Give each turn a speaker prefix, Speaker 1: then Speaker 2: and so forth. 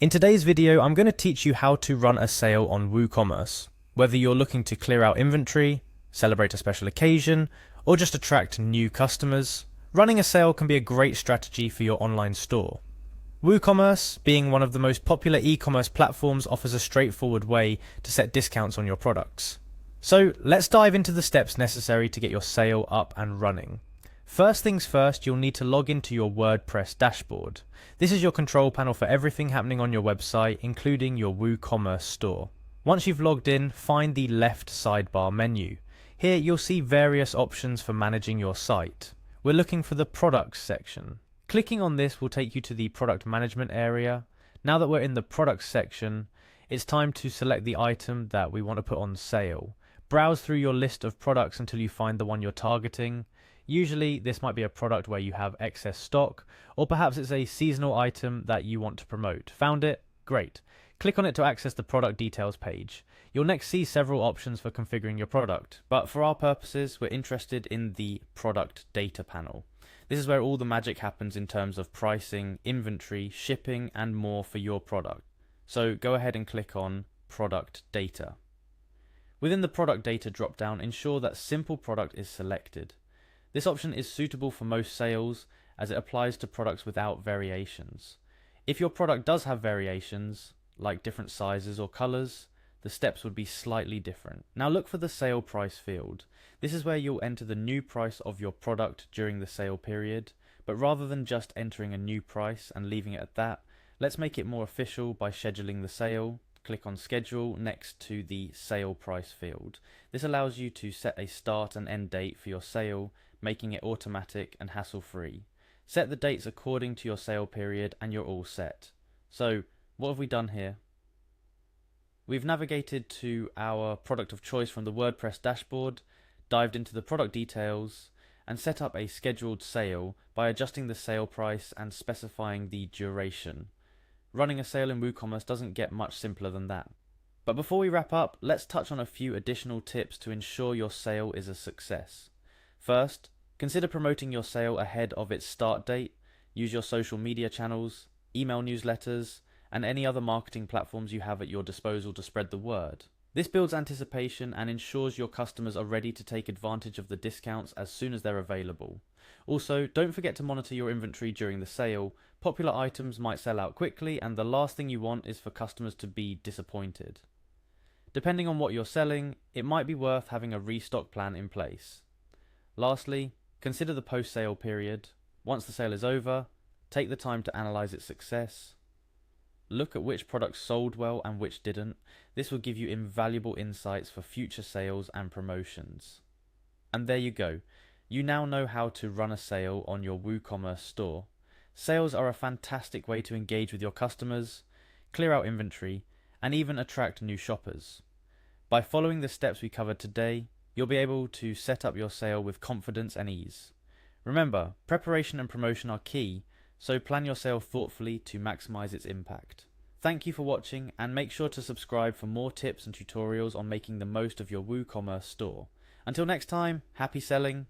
Speaker 1: In today's video, I'm going to teach you how to run a sale on Woocommerce. Whether you're looking to clear out inventory, celebrate a special occasion, or just attract new customers, running a sale can be a great strategy for your online store. Woocommerce, being one of the most popular e-commerce platforms, offers a straightforward way to set discounts on your products. So let's dive into the steps necessary to get your sale up and running. First things first, you'll need to log into your WordPress dashboard. This is your control panel for everything happening on your website, including your Woocommerce store. Once you've logged in, find the left sidebar menu. Here you'll see various options for managing your site. We're looking for the products section. Clicking on this will take you to the product management area. Now that we're in the products section, it's time to select the item that we want to put on sale. Browse through your list of products until you find the one you're targeting. Usually this might be a product where you have excess stock, or perhaps it's a seasonal item that you want to promote. Found it? Great. Click on it to access the product details page. You'll next see several options for configuring your product, but for our purposes we're interested in the product data panel. This is where all the magic happens in terms of pricing, inventory, shipping and more for your product. So go ahead and click on product data. Within the product data drop-down, ensure that simple product is selected. This option is suitable for most sales as it applies to products without variations. If your product does have variations, like different sizes or colors, the steps would be slightly different. Now look for the sale price field. This is where you'll enter the new price of your product during the sale period, but rather than just entering a new price and leaving it at that, let's make it more official by scheduling the sale. Click on schedule next to the sale price field. This allows you to set a start and end date for your sale, making it automatic and hassle-free. Set the dates according to your sale period and you're all set. So what have we done here? We've navigated to our product of choice from the WordPress dashboard, dived into the product details, and set up a scheduled sale by adjusting the sale price and specifying the duration. Running a sale in Woocommerce doesn't get much simpler than that. But before we wrap up, let's touch on a few additional tips to ensure your sale is a success. First, consider promoting your sale ahead of its start date. Use your social media channels, email newsletters, and any other marketing platforms you have at your disposal to spread the word. This builds anticipation and ensures your customers are ready to take advantage of the discounts as soon as they're available. Also, don't forget to monitor your inventory during the sale. Popular items might sell out quickly, and the last thing you want is for customers to be disappointed. Depending on what you're selling, it might be worth having a restock plan in place. Lastly, consider the post-sale period. Once the sale is over, take the time to analyze its success. Look at which products sold well and which didn't. This will give you invaluable insights for future sales and promotions. And there you go. You now know how to run a sale on your Woocommerce store. Sales are a fantastic way to engage with your customers, clear out inventory, and even attract new shoppers. By following the steps we covered today, you'll be able to set up your sale with confidence and ease. Remember, preparation and promotion are key, so plan your sale thoughtfully to maximize its impact. Thank you for watching, and make sure to subscribe for more tips and tutorials on making the most of your Woocommerce store. Until next time, happy selling!